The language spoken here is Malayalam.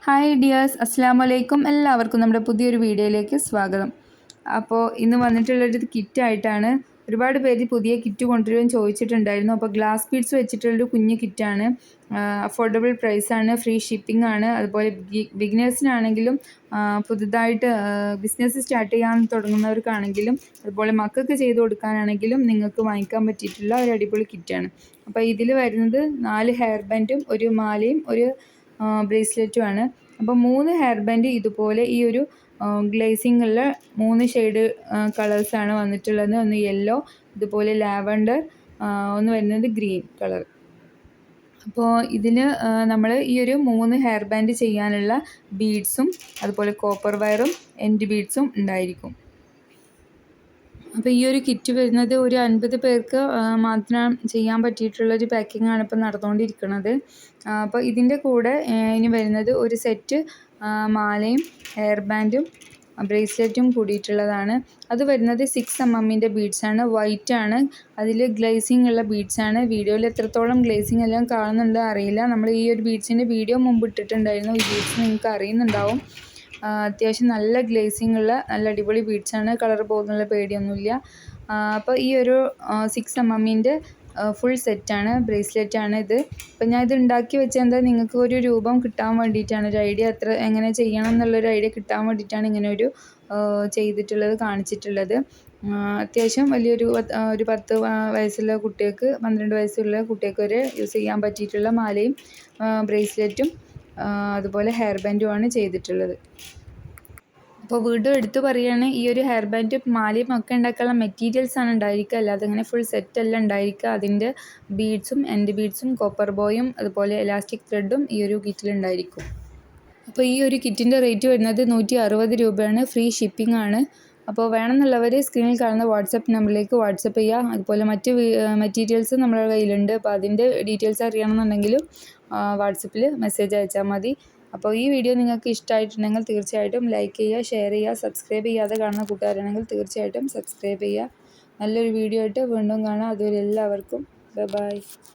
ഹായ് ഡിയേഴ്സ്, അസ്സാം വലൈക്കും. എല്ലാവർക്കും നമ്മുടെ പുതിയൊരു വീഡിയോയിലേക്ക് സ്വാഗതം. അപ്പോൾ ഇന്ന് വന്നിട്ടുള്ളൊരു കിറ്റായിട്ടാണ്. ഒരുപാട് പേര് പുതിയ കിറ്റ് കൊണ്ടുവരുമെന്ന് ചോദിച്ചിട്ടുണ്ടായിരുന്നു. അപ്പോൾ ഗ്ലാസ് ബീഡ്സ് വെച്ചിട്ടുള്ളൊരു കുഞ്ഞു കിറ്റാണ്. അഫോർഡബിൾ പ്രൈസാണ്, ഫ്രീ ഷിപ്പിംഗ് ആണ്. അതുപോലെ ബിഗിനേഴ്സിനാണെങ്കിലും പുതുതായിട്ട് ബിസിനസ് സ്റ്റാർട്ട് ചെയ്യാൻ തുടങ്ങുന്നവർക്കാണെങ്കിലും അതുപോലെ മക്കൾക്ക് ചെയ്ത് കൊടുക്കാനാണെങ്കിലും നിങ്ങൾക്ക് വാങ്ങിക്കാൻ പറ്റിയിട്ടുള്ള ഒരു അടിപൊളി കിറ്റാണ്. അപ്പോൾ ഇതിൽ വരുന്നത് 4 ഹെയർ ബാൻഡും ഒരു മാലയും ഒരു ബ്രേസ്ലെറ്റുമാണ്. അപ്പോൾ 3 ഹെയർ ബാൻഡ് ഇതുപോലെ ഈ ഒരു ഗ്ലേസിംഗ് ഉള്ള 3 ഷെയ്ഡ് കളേഴ്സാണ് വന്നിട്ടുള്ളത്. ഒന്ന് യെല്ലോ, ഇതുപോലെ ലാവൻഡർ, ഒന്ന് വരുന്നത് ഗ്രീൻ കളർ. അപ്പോൾ ഇതിന് നമ്മൾ ഈ ഒരു 3 ഹെയർ ബാൻഡ് ചെയ്യാനുള്ള ബീഡ്സും അതുപോലെ കോപ്പർ വയറും എൻഡ് ബീഡ്സും ഉണ്ടായിരിക്കും. അപ്പോൾ ഈ ഒരു കിറ്റ് വരുന്നത് ഒരു 50 പേർക്ക് മാത്രം ചെയ്യാൻ പറ്റിയിട്ടുള്ളൊരു പാക്കിങ്ങാണ് ഇപ്പോൾ നടന്നുകൊണ്ടിരിക്കുന്നത്. അപ്പോൾ ഇതിൻ്റെ കൂടെ ഇനി വരുന്നത് ഒരു സെറ്റ് മാലയും ഹെയർ ബാൻഡും ബ്രേസ്ലെറ്റും കൂടിയിട്ടുള്ളതാണ്. അത് വരുന്നത് 6 mm ബീഡ്സാണ്, വൈറ്റ് ആണ്. അതിൽ ഗ്ലേസിംഗ് ഉള്ള ബീഡ്സാണ്. വീഡിയോയിൽ എത്രത്തോളം ഗ്ലേസിംഗ് എല്ലാം കാണുന്നുണ്ടോ അറിയില്ല. നമ്മൾ ഈ ഒരു ബീഡ്സിൻ്റെ വീഡിയോ മുമ്പ് ഇട്ടിട്ടുണ്ടായിരുന്നു. ഈ ബീഡ്സ് നിങ്ങൾക്ക് അറിയുന്നുണ്ടാവും. അത്യാവശ്യം നല്ല ഗ്ലേസിംഗ് ഉള്ള നല്ല അടിപൊളി ബീഡ്സാണ്. കളർ പോകുന്നുള്ള പേടിയൊന്നുമില്ല. അപ്പോൾ ഈ ഒരു 6 mm ഫുൾ സെറ്റാണ്, ബ്രേസ്ലെറ്റാണ് ഇത്. അപ്പോൾ ഞാൻ ഇത് ഉണ്ടാക്കി വെച്ചാൽ എന്താ നിങ്ങൾക്ക് ഒരു രൂപം കിട്ടാൻ വേണ്ടിയിട്ടാണ്, ഒരു ഐഡിയ എങ്ങനെ ചെയ്യണം എന്നുള്ളൊരു ഐഡിയ കിട്ടാൻ വേണ്ടിയിട്ടാണ് ഇങ്ങനെ ഒരു ചെയ്തിട്ടുള്ളത്, കാണിച്ചിട്ടുള്ളത്. അത്യാവശ്യം വലിയൊരു 10 വയസ്സുള്ള കുട്ടികൾക്ക്, 12 വയസ്സുള്ള കുട്ടികൾക്ക് വരെ യൂസ് ചെയ്യാൻ പറ്റിയിട്ടുള്ള മാലയും ബ്രേസ്ലെറ്റും അതുപോലെ ഹെയർ ബാൻഡുമാണ് ചെയ്തിട്ടുള്ളത്. അപ്പോൾ വീണ്ടും എടുത്തു പറയുകയാണ്, ഈ ഒരു ഹെയർ ബാൻഡും മാലയും ഒക്കെ ഉണ്ടാക്കാനുള്ള മെറ്റീരിയൽസാണ് ഉണ്ടായിരിക്കുക, അല്ലാതെ ഇങ്ങനെ ഫുൾ സെറ്റല്ല ഉണ്ടായിരിക്കുക. അതിൻ്റെ ബീഡ്സും എൻഡ് ബീഡ്സും കോപ്പർ ബോയും അതുപോലെ എലാസ്റ്റിക് ത്രെഡും ഈ ഒരു കിറ്റിലുണ്ടായിരിക്കും. അപ്പോൾ ഈ ഒരു കിറ്റിൻ്റെ റേറ്റ് വരുന്നത് 160 രൂപയാണ്, ഫ്രീ ഷിപ്പിംഗ് ആണ്. അപ്പോൾ വേണമെന്നുള്ളവർ സ്ക്രീനിൽ കാണുന്ന വാട്സപ്പ് നമ്പറിലേക്ക് വാട്സപ്പ് ചെയ്യുക. അതുപോലെ മറ്റ് മെറ്റീരിയൽസ് നമ്മുടെ കയ്യിലുണ്ട്. അപ്പോൾ അതിൻ്റെ ഡീറ്റെയിൽസ് അറിയണമെന്നുണ്ടെങ്കിലും വാട്സപ്പിൽ മെസ്സേജ് അയച്ചാൽ മതി. അപ്പോൾ ഈ വീഡിയോ നിങ്ങൾക്ക് ഇഷ്ടമായിട്ടുണ്ടെങ്കിൽ തീർച്ചയായിട്ടും ലൈക്ക് ചെയ്യുക, ഷെയർ ചെയ്യുക. സബ്സ്ക്രൈബ് ചെയ്യാതെ കാണുന്ന കൂട്ടുകാരാണെങ്കിൽ തീർച്ചയായിട്ടും സബ്സ്ക്രൈബ് ചെയ്യുക. നല്ലൊരു വീഡിയോ ആയിട്ട് വീണ്ടും കാണാം. അതുവരെ എല്ലാവർക്കും ബൈ.